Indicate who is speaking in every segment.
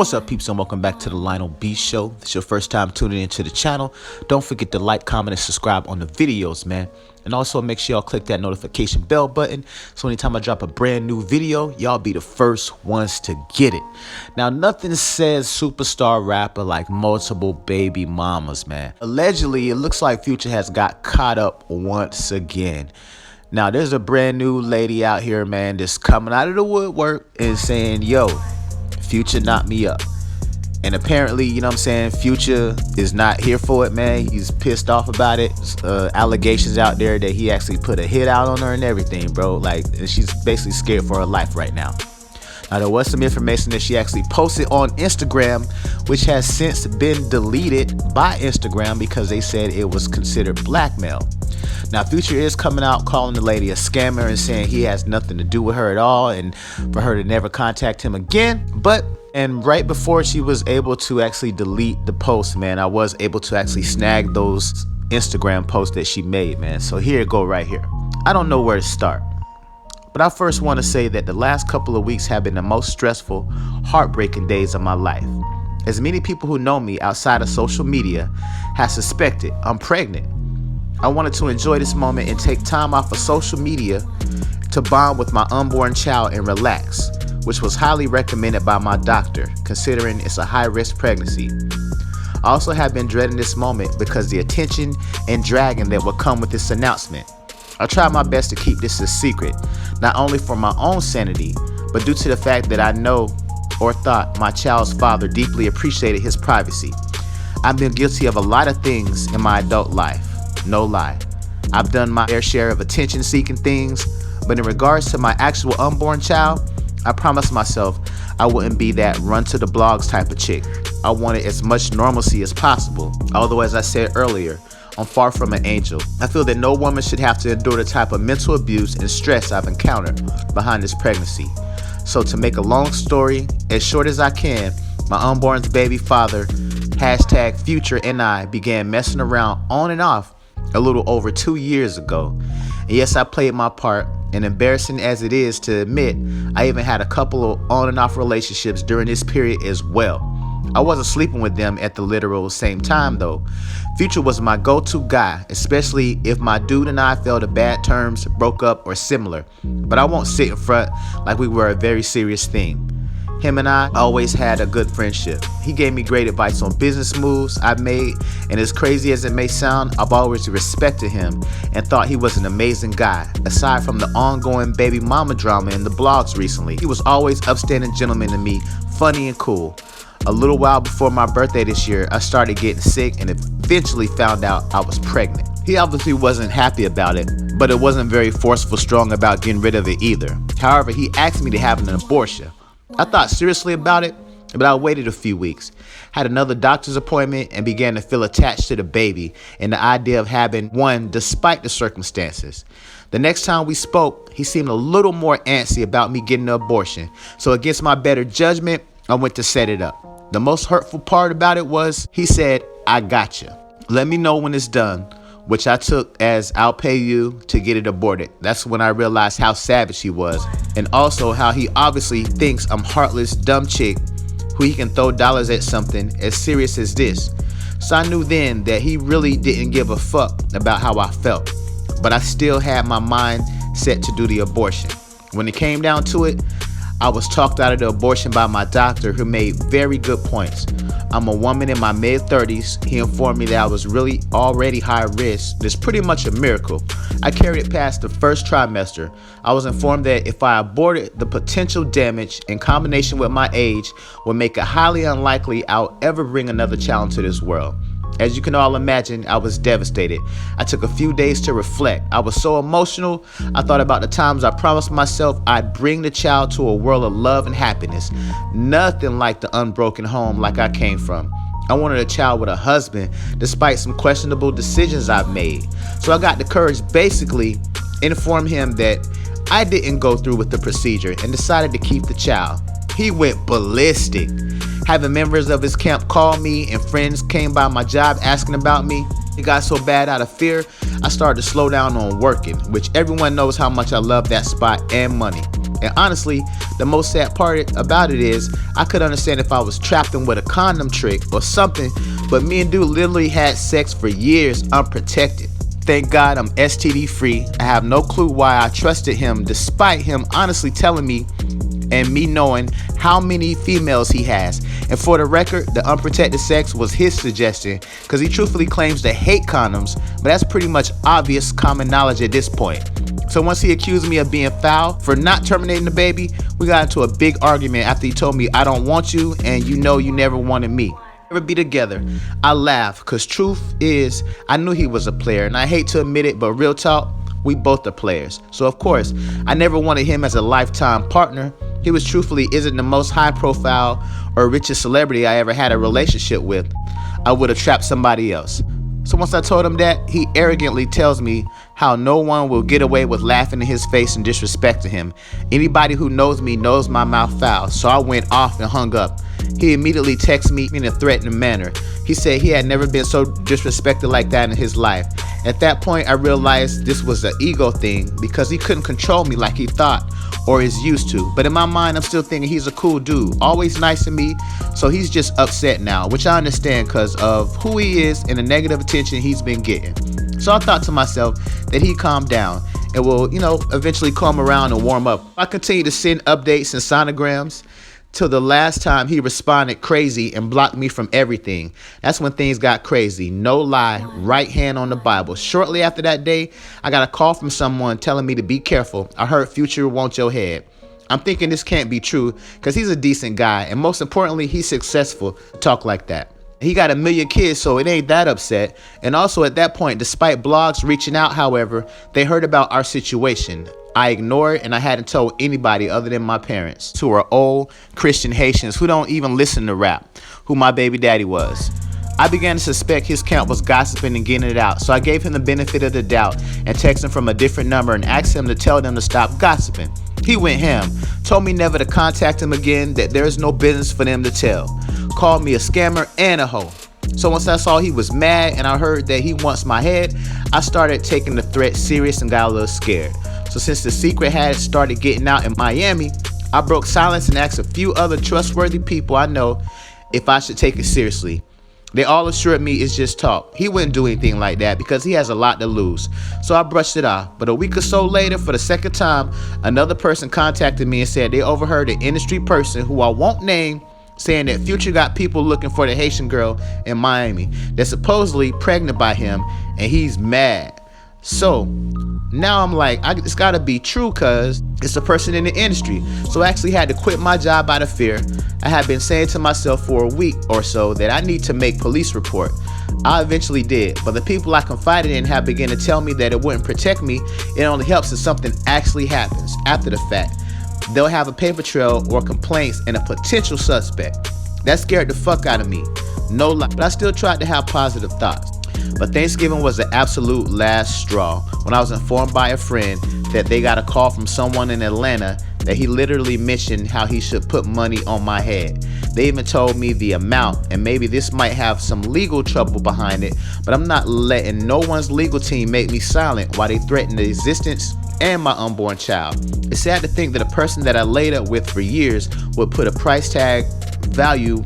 Speaker 1: What's up, peeps, and welcome back to the Lionel B Show. If it's your first time tuning into the channel, don't forget to like, comment, and subscribe on the videos, man. And also make sure y'all click that notification bell button so anytime I drop a brand new video, y'all be the first ones to get it. Now, nothing says superstar rapper like multiple baby mamas, man. Allegedly, it looks like Future has got caught up once again. Now, there's a brand new lady out here, man, that's coming out of the woodwork and saying, yo, Future knocked me up. And apparently, you know what I'm saying, Future is not here for it, man. He's pissed off about it. Allegations out there that he actually put a hit out on her and everything, bro. Like, and she's basically scared for her life right now. Now, there was some information that she actually posted on Instagram, which has since been deleted by Instagram because they said it was considered blackmail. Now, Future is coming out calling the lady a scammer and saying he has nothing to do with her at all and for her to never contact him again. And right before she was able to actually delete the post, man, I was able to actually snag those Instagram posts that she made, man. So here it go right here. I don't know where to start, but I first want to say that the last couple of weeks have been the most stressful, heartbreaking days of my life. As many people who know me outside of social media have suspected, I'm pregnant. I wanted to enjoy this moment and take time off of social media to bond with my unborn child and relax, which was highly recommended by my doctor, considering it's a high-risk pregnancy. I also have been dreading this moment because the attention and dragging that will come with this announcement. I tried my best to keep this a secret, not only for my own sanity, but due to the fact that I know or thought my child's father deeply appreciated his privacy. I've been guilty of a lot of things in my adult life. No lie. I've done my fair share of attention-seeking things, but in regards to my actual unborn child, I promised myself I wouldn't be that run-to-the-blogs type of chick. I wanted as much normalcy as possible, although as I said earlier, I'm far from an angel. I feel that no woman should have to endure the type of mental abuse and stress I've encountered behind this pregnancy. So to make a long story as short as I can, my unborn's baby father, #Future, and I began messing around on and off a little over 2 years ago. And yes, I played my part, and embarrassing as it is to admit, I even had a couple of on and off relationships during this period as well. I wasn't sleeping with them at the literal same time though. Future was my go-to guy, especially if my dude and I fell to bad terms, broke up, or similar. But I won't sit in front like we were a very serious thing. Him and I always had a good friendship. He gave me great advice on business moves I've made, and as crazy as it may sound, I've always respected him and thought he was an amazing guy. Aside from the ongoing baby mama drama in the blogs recently, he was always upstanding gentleman to me, funny and cool. A little while before my birthday this year, I started getting sick and eventually found out I was pregnant. He obviously wasn't happy about it, but it wasn't very forceful strong about getting rid of it either. However, he asked me to have an abortion. I thought seriously about it, but I waited a few weeks, had another doctor's appointment, and began to feel attached to the baby and the idea of having one despite the circumstances. The next time we spoke, he seemed a little more antsy about me getting an abortion, so against my better judgment, I went to set it up. The most hurtful part about it was, he said, "I got you. Let me know when it's done," which I took as "I'll pay you to get it aborted." That's when I realized how savage he was, and also how he obviously thinks I'm heartless, dumb chick who he can throw dollars at something as serious as this. So I knew then that he really didn't give a fuck about how I felt, but I still had my mind set to do the abortion. When it came down to it, I was talked out of the abortion by my doctor, who made very good points. I'm a woman in my mid-30s. He informed me that I was really already high risk. It's pretty much a miracle. I carried it past the first trimester. I was informed that if I aborted, the potential damage in combination with my age would make it highly unlikely I'll ever bring another child into this world. As you can all imagine, I was devastated. I took a few days to reflect. I was so emotional. I thought about the times I promised myself I'd bring the child to a world of love and happiness. Nothing like the unbroken home like I came from. I wanted a child with a husband, despite some questionable decisions I've made. So I got the courage basically inform him that I didn't go through with the procedure and decided to keep the child. He went ballistic. Having members of his camp call me and friends came by my job asking about me. It got so bad out of fear, I started to slow down on working, which everyone knows how much I love that spot and money. And honestly, the most sad part about it is I could understand if I was trapped in with a condom trick or something, but me and dude literally had sex for years unprotected. Thank God I'm STD free. I have no clue why I trusted him despite him honestly telling me and me knowing how many females he has. And for the record, the unprotected sex was his suggestion because he truthfully claims to hate condoms, but that's pretty much obvious common knowledge at this point. So once he accused me of being foul for not terminating the baby, we got into a big argument after he told me I don't want you and you know you never wanted me. Never be together. I laugh because truth is I knew he was a player and I hate to admit it, but real talk, we both are players. So of course, I never wanted him as a lifetime partner. He was truthfully isn't the most high profile or richest celebrity I ever had a relationship with. I would have trapped somebody else. So once I told him that, he arrogantly tells me how no one will get away with laughing in his face and disrespecting him. Anybody who knows me knows my mouth foul, so I went off and hung up. He immediately texted me in a threatening manner. He said he had never been so disrespected like that in his life. At that point, I realized this was an ego thing because he couldn't control me like he thought or is used to. But in my mind, I'm still thinking he's a cool dude, always nice to me. So he's just upset now, which I understand because of who he is and the negative attention he's been getting. So I thought to myself that he'd calm down and will, eventually calm around and warm up. I continued to send updates and sonograms till the last time he responded crazy and blocked me from everything. That's when things got crazy. No lie, right hand on the Bible. Shortly after that day, I got a call from someone telling me to be careful. I heard Future want your head. I'm thinking this can't be true because he's a decent guy and most importantly, he's successful to talk like that. He got 1 million kids, so it ain't that upset. And also at that point, despite blogs reaching out, however, they heard about our situation. I ignored and I hadn't told anybody other than my parents, who are old Christian Haitians who don't even listen to rap, who my baby daddy was. I began to suspect his camp was gossiping and getting it out, so I gave him the benefit of the doubt and texted him from a different number and asked him to tell them to stop gossiping. He went ham, told me never to contact him again, that there is no business for them to tell. Called me a scammer and a hoe. So once I saw he was mad and I heard that he wants my head, I started taking the threat serious and got a little scared. So since the secret had started getting out in Miami, I broke silence and asked a few other trustworthy people I know if I should take it seriously. They all assured me it's just talk. He wouldn't do anything like that because he has a lot to lose. So I brushed it off. But a week or so later, for the second time, another person contacted me and said they overheard an industry person who I won't name saying that Future got people looking for the Haitian girl in Miami that's supposedly pregnant by him and he's mad. So now I'm like, it's gotta be true because it's a person in the industry. So I actually had to quit my job out of fear. I had been saying to myself for a week or so that I need to make police report. I eventually did, but the people I confided in have begun to tell me that it wouldn't protect me. It only helps if something actually happens after the fact. They'll have a paper trail or complaints and a potential suspect. That scared the fuck out of me. No lie, but I still tried to have positive thoughts. But Thanksgiving was the absolute last straw when I was informed by a friend that they got a call from someone in Atlanta that he literally mentioned how he should put money on my head. They even told me the amount, and maybe this might have some legal trouble behind it, but I'm not letting no one's legal team make me silent while they threaten the existence and my unborn child. It's sad to think that a person that I laid up with for years would put a price tag value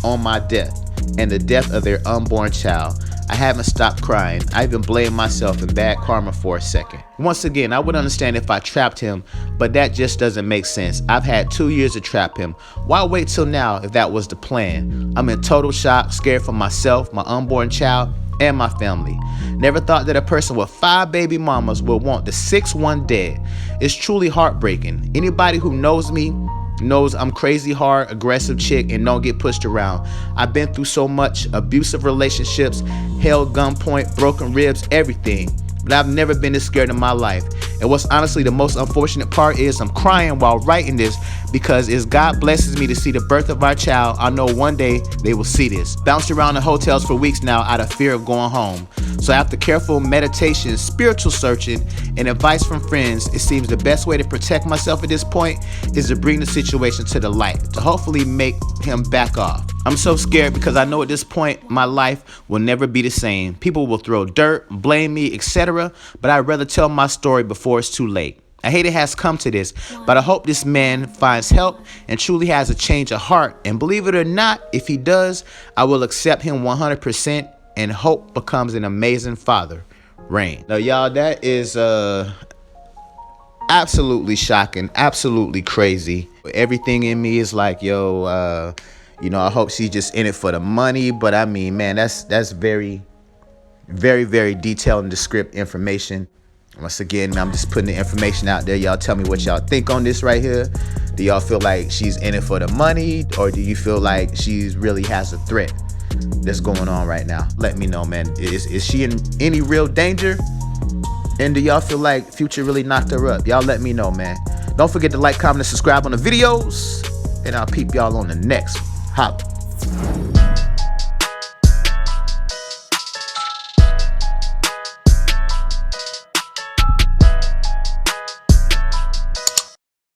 Speaker 1: on my death and the death of their unborn child. I haven't stopped crying. I even blamed myself and bad karma for a second. Once again, I would understand if I trapped him, but that just doesn't make sense. I've had 2 years to trap him. Why wait till now if that was the plan? I'm in total shock, scared for myself, my unborn child, and my family. Never thought that a person with 5 baby mamas would want the 6th one dead. It's truly heartbreaking. Anybody who knows me knows I'm crazy hard, aggressive chick and don't get pushed around. I've been through so much, abusive relationships, held gunpoint, broken ribs, everything. But I've never been this scared in my life. And what's honestly the most unfortunate part is I'm crying while writing this because as God blesses me to see the birth of our child, I know one day they will see this. Bounced around in hotels for weeks now out of fear of going home. So after careful meditation, spiritual searching, and advice from friends, it seems the best way to protect myself at this point is to bring the situation to the light, to hopefully make him back off. I'm so scared because I know at this point my life will never be the same. People will throw dirt, blame me, etc. But I'd rather tell my story before it's too late. I hate it has come to this, but I hope this man finds help and truly has a change of heart. And believe it or not, if he does, I will accept him 100% and hope becomes an amazing father. Rain. Now, y'all, that is absolutely shocking, absolutely crazy. Everything in me is like, yo, I hope she's just in it for the money. But I mean, man, that's very, very, very detailed and descriptive information. Once again, I'm just putting the information out there. Y'all tell me what y'all think on this right here. Do y'all feel like she's in it for the money, or do you feel like she really has a threat that's going on right now? Let me know, man. Is she in any real danger? And do y'all feel like Future really knocked her up? Y'all let me know, man. Don't forget to like, comment, and subscribe on the videos. And I'll peep y'all on the next one. Holla.